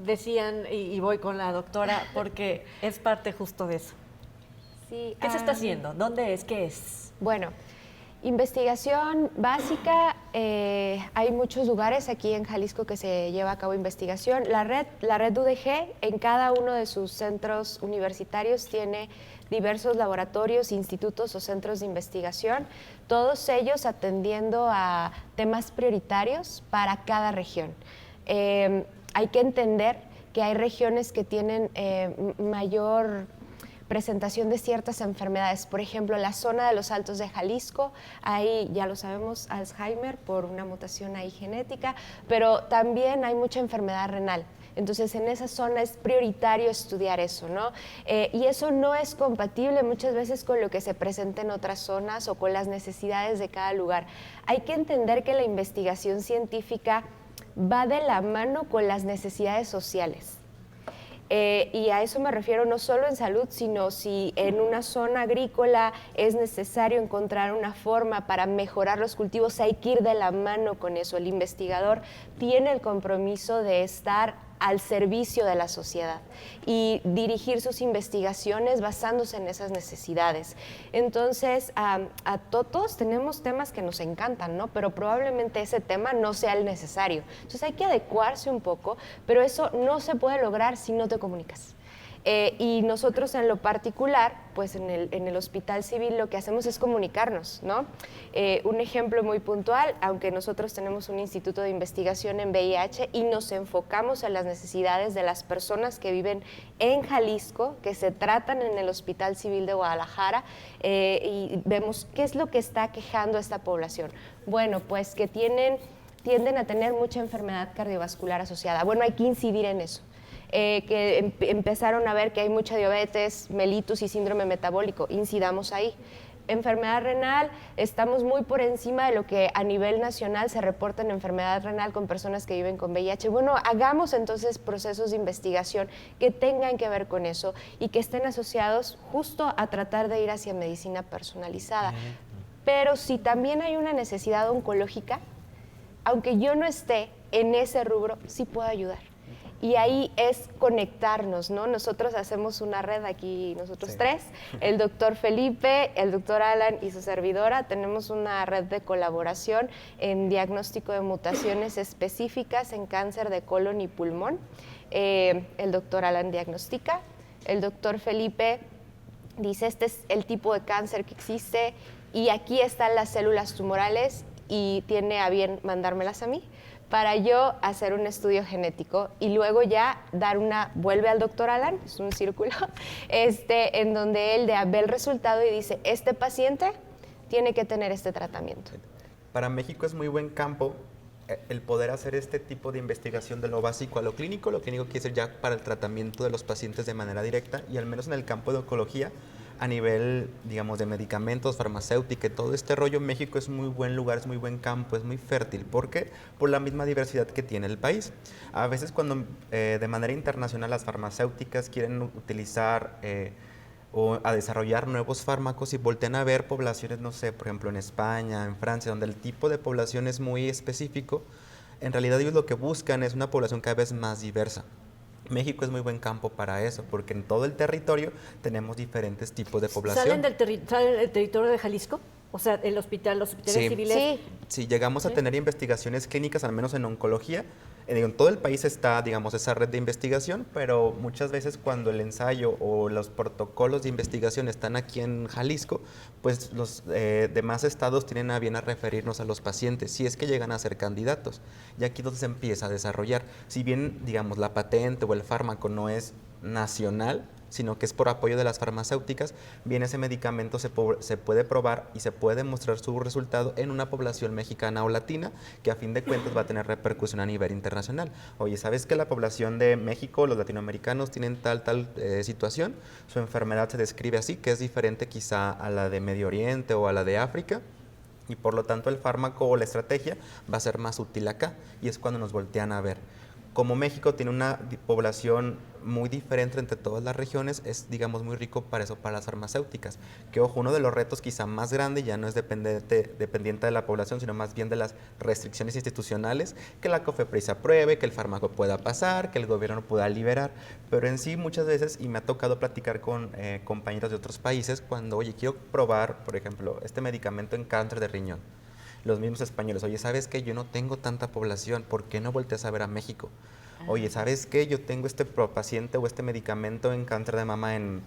Decían, y voy con la doctora, porque es parte justo de eso. Sí, ¿Qué se está haciendo? ¿Dónde es? ¿Qué es? Bueno, investigación básica, hay muchos lugares aquí en Jalisco que se lleva a cabo investigación. La red UDG en cada uno de sus centros universitarios tiene diversos laboratorios, institutos o centros de investigación, todos ellos atendiendo a temas prioritarios para cada región. Hay que entender que hay regiones que tienen mayor presentación de ciertas enfermedades. Por ejemplo, la zona de los Altos de Jalisco, ahí ya lo sabemos, Alzheimer por una mutación ahí genética, pero también hay mucha enfermedad renal. Entonces, en esa zona es prioritario estudiar eso, ¿no? Y eso no es compatible muchas veces con lo que se presenta en otras zonas o con las necesidades de cada lugar. Hay que entender que la investigación científica va de la mano con las necesidades sociales. Y a eso me refiero no solo en salud, sino si en una zona agrícola es necesario encontrar una forma para mejorar los cultivos, hay que ir de la mano con eso. El investigador tiene el compromiso de estar al servicio de la sociedad y dirigir sus investigaciones basándose en esas necesidades. Entonces, todos tenemos temas que nos encantan, ¿no? Pero probablemente ese tema no sea el necesario. Entonces hay que adecuarse un poco, pero eso no se puede lograr si no te comunicas. Y nosotros en lo particular, pues en el Hospital Civil lo que hacemos es comunicarnos, ¿no? Un ejemplo muy puntual, aunque nosotros tenemos un instituto de investigación en VIH y nos enfocamos en las necesidades de las personas que viven en Jalisco, que se tratan en el Hospital Civil de Guadalajara, y vemos qué es lo que está quejando a esta población. Bueno, pues que tienden a tener mucha enfermedad cardiovascular asociada. Bueno, hay que incidir en eso. Que empezaron a ver que hay mucha diabetes, mellitus y síndrome metabólico, incidamos ahí. Enfermedad renal, estamos muy por encima de lo que a nivel nacional se reporta en enfermedad renal con personas que viven con VIH. Bueno, hagamos entonces procesos de investigación que tengan que ver con eso y que estén asociados justo a tratar de ir hacia medicina personalizada. Pero si también hay una necesidad oncológica, aunque yo no esté en ese rubro, sí puedo ayudar. Y ahí es conectarnos, ¿no? Nosotros hacemos una red aquí, nosotros tres, el doctor Felipe, el doctor Alan y su servidora, tenemos una red de colaboración en diagnóstico de mutaciones específicas en cáncer de colon y pulmón. El doctor Alan diagnostica, el doctor Felipe dice, este es el tipo de cáncer que existe y aquí están las células tumorales y tiene a bien mandármelas a mí, para yo hacer un estudio genético y luego ya vuelve al doctor Alan, es un círculo, en donde él ve el resultado y dice, este paciente tiene que tener este tratamiento. Para México es muy buen campo el poder hacer este tipo de investigación de lo básico a lo clínico quiere ser ya para el tratamiento de los pacientes de manera directa y al menos en el campo de oncología, a nivel, digamos, de medicamentos, farmacéutica y todo este rollo, México es muy buen lugar, es muy buen campo, es muy fértil. ¿Por qué? Por la misma diversidad que tiene el país. A veces cuando de manera internacional las farmacéuticas quieren utilizar o a desarrollar nuevos fármacos y voltean a ver poblaciones, no sé, por ejemplo en España, en Francia, donde el tipo de población es muy específico, en realidad ellos lo que buscan es una población cada vez más diversa. México es muy buen campo para eso, porque en todo el territorio tenemos diferentes tipos de población. ¿Salen del territorio de Jalisco? O sea, los hospitales civiles. Sí, llegamos a tener investigaciones clínicas, al menos en oncología. En todo el país está, digamos, esa red de investigación, pero muchas veces cuando el ensayo o los protocolos de investigación están aquí en Jalisco, pues los demás estados tienen a bien a referirnos a los pacientes, si es que llegan a ser candidatos. Y aquí es donde se empieza a desarrollar. Si bien, digamos, la patente o el fármaco no es nacional, sino que es por apoyo de las farmacéuticas, bien ese medicamento se puede probar y se puede demostrar su resultado en una población mexicana o latina, que a fin de cuentas va a tener repercusión a nivel internacional. Oye, ¿sabes que la población de México, los latinoamericanos, tienen tal situación? Su enfermedad se describe así, que es diferente quizá a la de Medio Oriente o a la de África, y por lo tanto el fármaco o la estrategia va a ser más útil acá, y es cuando nos voltean a ver. Como México tiene una población muy diferente entre todas las regiones, es, digamos, muy rico para eso, para las farmacéuticas. Que, ojo, uno de los retos quizá más grande ya no es dependiente de la población, sino más bien de las restricciones institucionales, que la COFEPRIS apruebe, que el fármaco pueda pasar, que el gobierno pueda liberar. Pero en sí, muchas veces, y me ha tocado platicar con compañeros de otros países, cuando, oye, quiero probar, por ejemplo, este medicamento en cáncer de riñón. Los mismos españoles, oye, ¿sabes qué? Yo no tengo tanta población, ¿por qué no volteas a ver a México? Oye, ¿sabes qué? Yo tengo este paciente o este medicamento en cáncer de mama en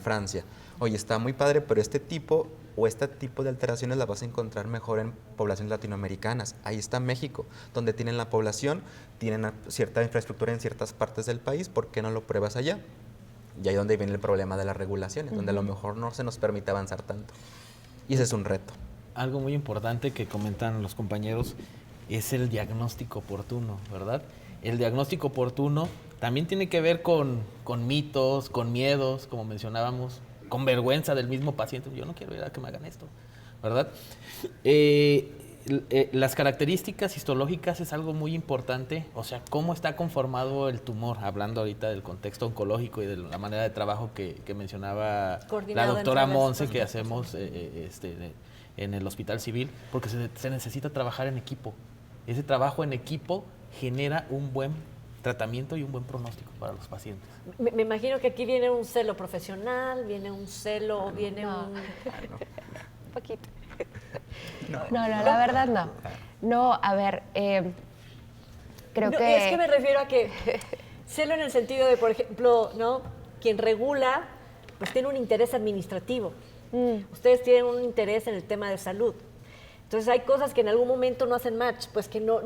Francia. Oye, está muy padre, pero este tipo de alteraciones las vas a encontrar mejor en poblaciones latinoamericanas. Ahí está México, donde tienen la población, tienen cierta infraestructura en ciertas partes del país, ¿por qué no lo pruebas allá? Y ahí es donde viene el problema de las regulaciones, donde a lo mejor no se nos permite avanzar tanto. Y ese es un reto. Algo muy importante que comentan los compañeros es el diagnóstico oportuno, ¿verdad? El diagnóstico oportuno también tiene que ver con mitos, con miedos, como mencionábamos, con vergüenza del mismo paciente. Yo no quiero ir a que me hagan esto, ¿verdad? Las características histológicas es algo muy importante, o sea, cómo está conformado el tumor, hablando ahorita del contexto oncológico y de la manera de trabajo que mencionaba la doctora Monse, que hacemos en el Hospital Civil, porque se necesita trabajar en equipo. Ese trabajo en equipo genera un buen tratamiento y un buen pronóstico para los pacientes. Me imagino que aquí viene un celo profesional, viene un celo, viene un... Un poquito. No, la verdad no. No, a ver, creo que... Es que me refiero a que celo en el sentido de, por ejemplo, ¿no? Quien regula, pues tiene un interés administrativo. Ustedes tienen un interés en el tema de salud. Entonces hay cosas que en algún momento no hacen match, pues que no,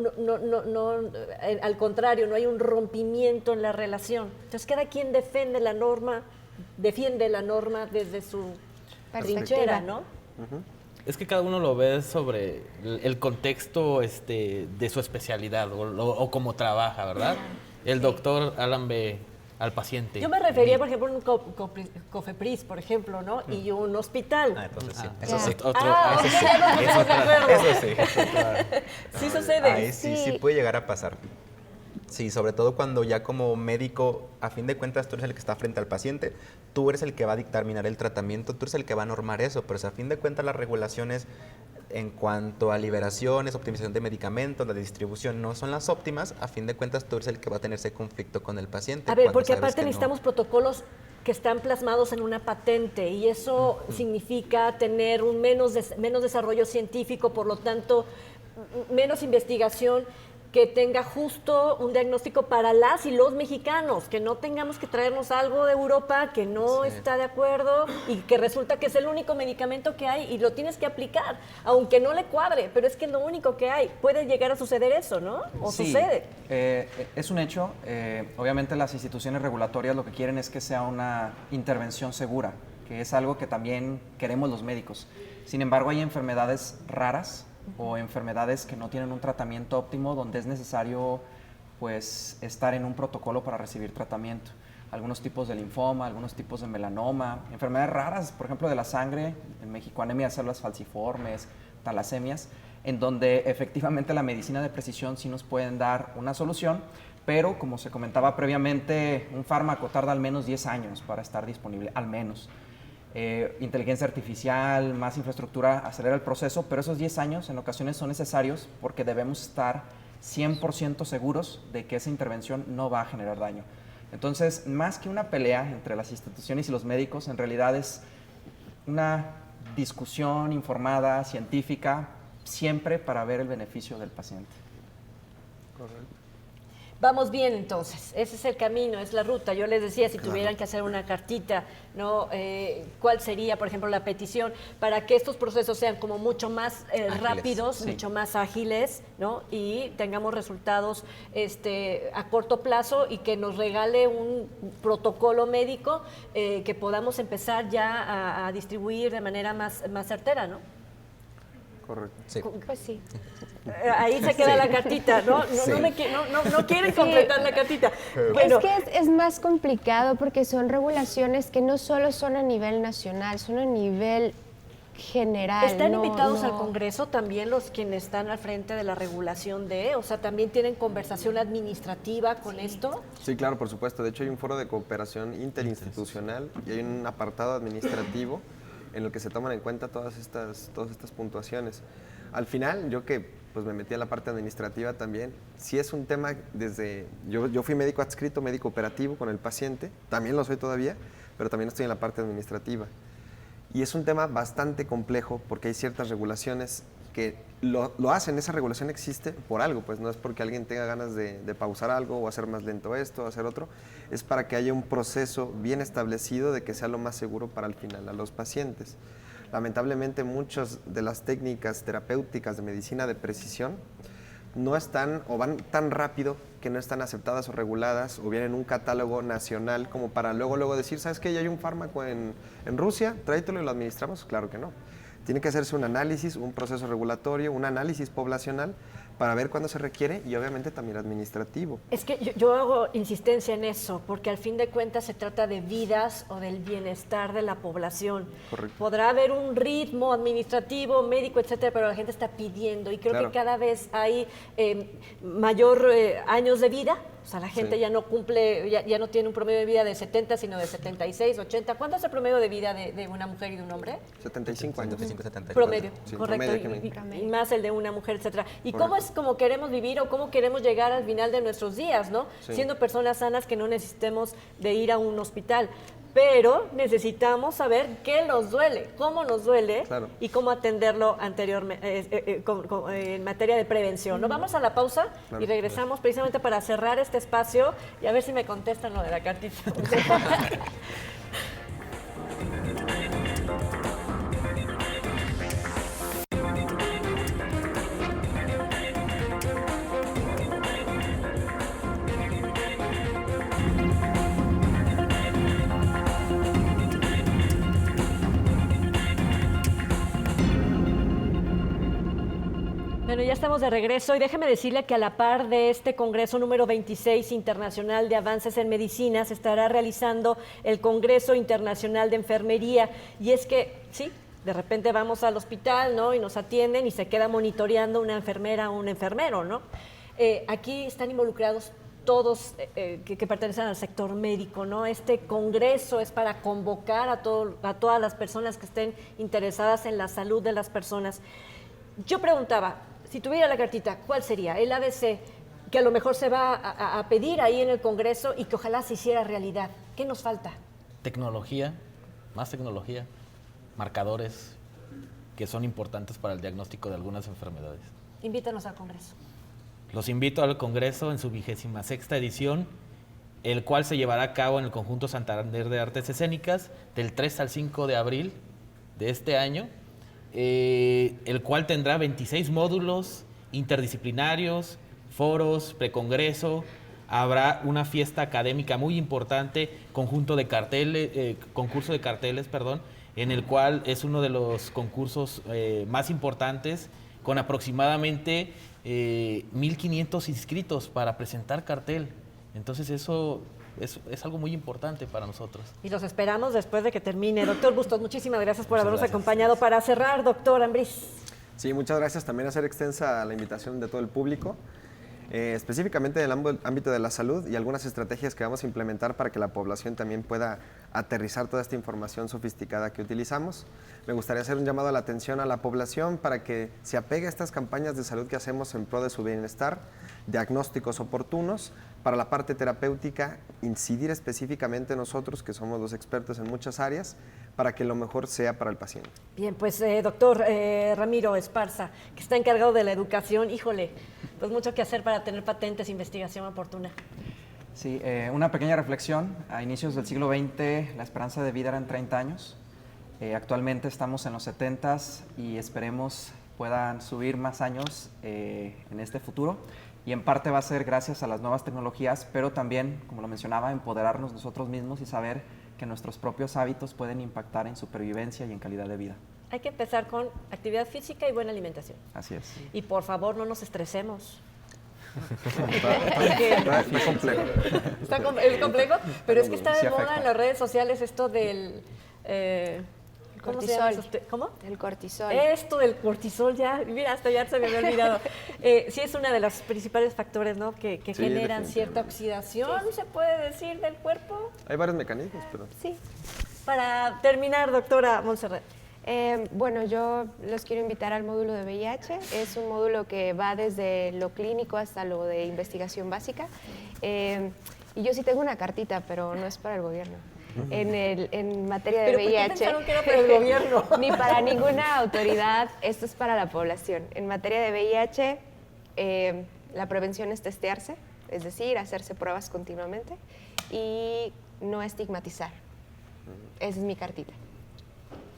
al contrario, no hay un rompimiento en la relación. Entonces cada quien defiende la norma desde su trinchera, ¿no? Es que cada uno lo ve sobre el contexto de su especialidad o cómo trabaja, ¿verdad? El doctor Alan ve al paciente. Yo me refería, por ejemplo, a un COFEPRIS, por ejemplo, ¿no? Y un hospital. Entonces sí. Eso sí. Eso sí. Sí sucede. Ahí sí puede llegar a pasar. Sí, sobre todo cuando ya como médico, a fin de cuentas, tú eres el que está frente al paciente, tú eres el que va a dictaminar el tratamiento, tú eres el que va a normar eso, pero si a fin de cuentas las regulaciones en cuanto a liberaciones, optimización de medicamentos, la distribución no son las óptimas, a fin de cuentas tú eres el que va a tener ese conflicto con el paciente. A ver, porque aparte necesitamos protocolos que están plasmados en una patente y eso significa tener un menos desarrollo científico, por lo tanto, menos investigación, que tenga justo un diagnóstico para las y los mexicanos, que no tengamos que traernos algo de Europa que no está de acuerdo y que resulta que es el único medicamento que hay y lo tienes que aplicar, aunque no le cuadre, pero es que es lo único que hay. Puede llegar a suceder eso, ¿no? ¿O sí, sucede? Es un hecho. Obviamente las instituciones regulatorias lo que quieren es que sea una intervención segura, que es algo que también queremos los médicos. Sin embargo, hay enfermedades raras o enfermedades que no tienen un tratamiento óptimo donde es necesario pues estar en un protocolo para recibir tratamiento. Algunos tipos de linfoma, algunos tipos de melanoma, enfermedades raras, por ejemplo de la sangre, en México anemia de células falciformes, talasemias, en donde efectivamente la medicina de precisión sí nos pueden dar una solución, pero como se comentaba previamente, un fármaco tarda al menos 10 años para estar disponible, al menos. Inteligencia artificial, más infraestructura, acelera el proceso, pero esos 10 años en ocasiones son necesarios porque debemos estar 100% seguros de que esa intervención no va a generar daño. Entonces, más que una pelea entre las instituciones y los médicos, en realidad es una discusión informada, científica, siempre para ver el beneficio del paciente. Correcto. Vamos bien entonces, ese es el camino, es la ruta. Yo les decía, si tuvieran que hacer una cartita, ¿no? ¿Cuál sería, por ejemplo, la petición para que estos procesos sean como mucho más rápidos, sí. mucho más ágiles, ¿no? Y tengamos resultados a corto plazo y que nos regale un protocolo médico que podamos empezar ya a distribuir de manera más certera, ¿no? Correcto. Sí. Pues sí. Ahí se queda la cartita, ¿no? No quieren completar la cartita. Bueno, Es que es más complicado porque son regulaciones que no solo son a nivel nacional, son a nivel general. ¿están no- invitados no- al Congreso también los quienes están al frente de la regulación o sea, también tienen conversación administrativa con esto? Sí, claro, por supuesto. De hecho, hay un foro de cooperación interinstitucional y hay un apartado administrativo en el que se toman en cuenta todas estas puntuaciones. Al final, yo que pues me metí a la parte administrativa también, sí es un tema yo fui médico adscrito, médico operativo con el paciente, también lo soy todavía, pero también estoy en la parte administrativa. Y es un tema bastante complejo porque hay ciertas regulaciones que lo hacen, esa regulación existe por algo, pues no es porque alguien tenga ganas de pausar algo o hacer más lento esto o hacer otro, es para que haya un proceso bien establecido de que sea lo más seguro para el final a los pacientes. Lamentablemente muchas de las técnicas terapéuticas de medicina de precisión no están o van tan rápido que no están aceptadas o reguladas o vienen en un catálogo nacional como para luego decir, ¿sabes qué? Ya hay un fármaco en Rusia, tráetelo y lo administramos. Claro que no. Tiene que hacerse un análisis, un proceso regulatorio, un análisis poblacional para ver cuándo se requiere y obviamente también administrativo. Es que yo hago insistencia en eso, porque al fin de cuentas se trata de vidas o del bienestar de la población. Correcto. Podrá haber un ritmo administrativo, médico, etcétera, pero la gente está pidiendo y creo Claro. que cada vez hay mayor años de vida. O sea, la gente Sí. ya no cumple, ya no tiene un promedio de vida de 70, sino de 76, 80. ¿Cuánto es el promedio de vida de una mujer y de un hombre? 75 años. 75-70. Promedio, Sí, correcto, promedio que y más el de una mujer, etcétera. ¿Y Correcto. cómo es como queremos vivir o cómo queremos llegar al final de nuestros días, no? Sí. Siendo personas sanas que no necesitemos de ir a un hospital. Pero necesitamos saber qué nos duele, cómo nos duele Claro. y cómo atenderlo anteriormente en materia de prevención. ¿No? Vamos a la pausa Claro. y regresamos precisamente para cerrar este espacio y a ver si me contestan lo de la cartita. Bueno, ya estamos de regreso y déjeme decirle que a la par de este Congreso número 26 Internacional de Avances en Medicina se estará realizando el Congreso Internacional de Enfermería. Y es que, sí, de repente vamos al hospital, ¿no? Y nos atienden y se queda monitoreando una enfermera o un enfermero, ¿no? Aquí están involucrados todos que pertenecen al sector médico, ¿no? Este congreso es para convocar a todas las personas que estén interesadas en la salud de las personas. Yo preguntaba, si tuviera la cartita, ¿cuál sería? El ABC, que a lo mejor se va a pedir ahí en el Congreso y que ojalá se hiciera realidad. ¿Qué nos falta? Tecnología, más tecnología, marcadores que son importantes para el diagnóstico de algunas enfermedades. Invítanos al Congreso. Los invito al Congreso en su 26ª edición, el cual se llevará a cabo en el Conjunto Santander de Artes Escénicas del 3 al 5 de abril de este año, el cual tendrá 26 módulos interdisciplinarios, foros, precongreso, habrá una fiesta académica muy importante, concurso de carteles, en el cual es uno de los concursos más importantes, con aproximadamente 1.500 inscritos para presentar cartel. Entonces eso es algo muy importante para nosotros. Y los esperamos después de que termine. Doctor Bustos, muchísimas gracias por habernos gracias. acompañado. Para cerrar, doctor Ambriz. Sí, muchas gracias. También hacer extensa la invitación de todo el público, específicamente en el ámbito de la salud y algunas estrategias que vamos a implementar para que la población también pueda aterrizar toda esta información sofisticada que utilizamos. Me gustaría hacer un llamado a la atención a la población para que se apegue a estas campañas de salud que hacemos en pro de su bienestar, diagnósticos oportunos, para la parte terapéutica, incidir específicamente nosotros, que somos los expertos en muchas áreas, para que lo mejor sea para el paciente. Bien, pues doctor Ramiro Esparza, que está encargado de la educación, híjole, pues mucho que hacer para tener patentes, investigación oportuna. Sí, una pequeña reflexión. A inicios del siglo XX la esperanza de vida eran 30 años. Actualmente estamos en los 70s y esperemos puedan subir más años en este futuro. Y en parte va a ser gracias a las nuevas tecnologías, pero también, como lo mencionaba, empoderarnos nosotros mismos y saber que nuestros propios hábitos pueden impactar en supervivencia y en calidad de vida. Hay que empezar con actividad física y buena alimentación. Así es. Y por favor, no nos estresemos. Está complejo. Es complejo, pero es que está de Sí moda afecta. en las redes sociales esto del... ¿cómo se llama Cortisol. eso? ¿Cómo? El cortisol. Esto del cortisol, ya, mira, hasta ya se me había olvidado. Sí es uno de los principales factores, ¿no? Que Sí, generan cierta definitivamente. oxidación, se puede decir, del cuerpo. Hay varios mecanismos, pero Sí. Para terminar, doctora Montserrat. Bueno, yo los quiero invitar al módulo de VIH. Es un módulo que va desde lo clínico hasta lo de investigación básica. Y yo sí tengo una cartita, pero no es para el gobierno. En materia de ¿Pero por qué VIH, pensaron que era para el gobierno? ni para ninguna autoridad, esto es para la población. En materia de VIH, la prevención es testearse, es decir, hacerse pruebas continuamente y no estigmatizar. Esa es mi cartita.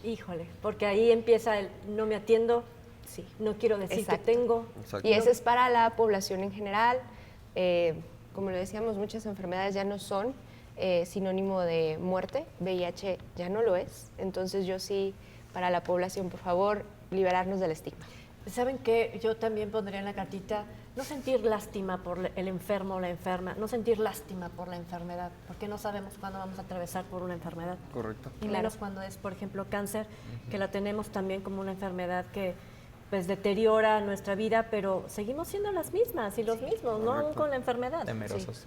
Híjole, porque ahí empieza el no me atiendo, Sí. no quiero decir Exacto. que tengo. exacto. Y ese es para la población en general. Como le decíamos, muchas enfermedades ya no son sinónimo de muerte. VIH ya no lo es. Entonces yo sí, para la población, por favor, liberarnos del estigma. ¿Saben qué? Yo también pondría en la cartita no sentir lástima por el enfermo o la enferma, no sentir lástima por la enfermedad, porque no sabemos cuándo vamos a atravesar por una enfermedad. Correcto. Y Claro. menos cuando es, por ejemplo, cáncer, que la tenemos también como una enfermedad que pues deteriora nuestra vida, pero seguimos siendo las mismas y los mismos, ¿no? Aún con la enfermedad. Temerosos. Sí.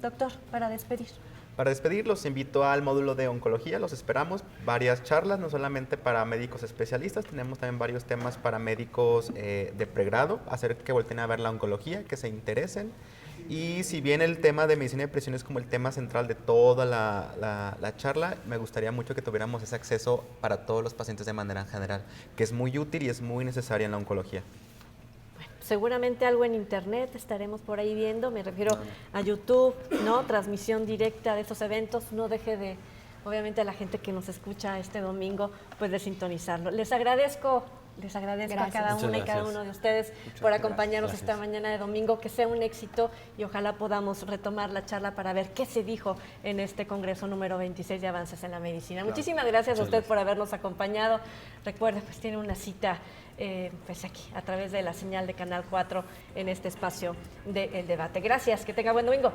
Doctor, para despedir. Para despedir, los invito al módulo de oncología, los esperamos, varias charlas, no solamente para médicos especialistas, tenemos también varios temas para médicos de pregrado, hacer que volteen a ver la oncología, que se interesen. Y si bien el tema de medicina de presión es como el tema central de toda la charla, me gustaría mucho que tuviéramos ese acceso para todos los pacientes de manera general, que es muy útil y es muy necesaria en la oncología. Seguramente algo en internet estaremos por ahí viendo, me refiero a YouTube, ¿no? Transmisión directa de estos eventos, no deje de, obviamente a la gente que nos escucha este domingo, pues de sintonizarlo. Les agradezco a Gracias. cada Muchas una y cada gracias. uno de ustedes por acompañarnos Gracias. esta mañana de domingo, que sea un éxito y ojalá podamos retomar la charla para ver qué se dijo en este Congreso número 26 de Avances en la Medicina. Muchísimas gracias a usted por habernos acompañado. Recuerde, pues tiene una cita pues aquí, a través de la señal de Canal 4 en este espacio del debate. Gracias, que tenga buen domingo.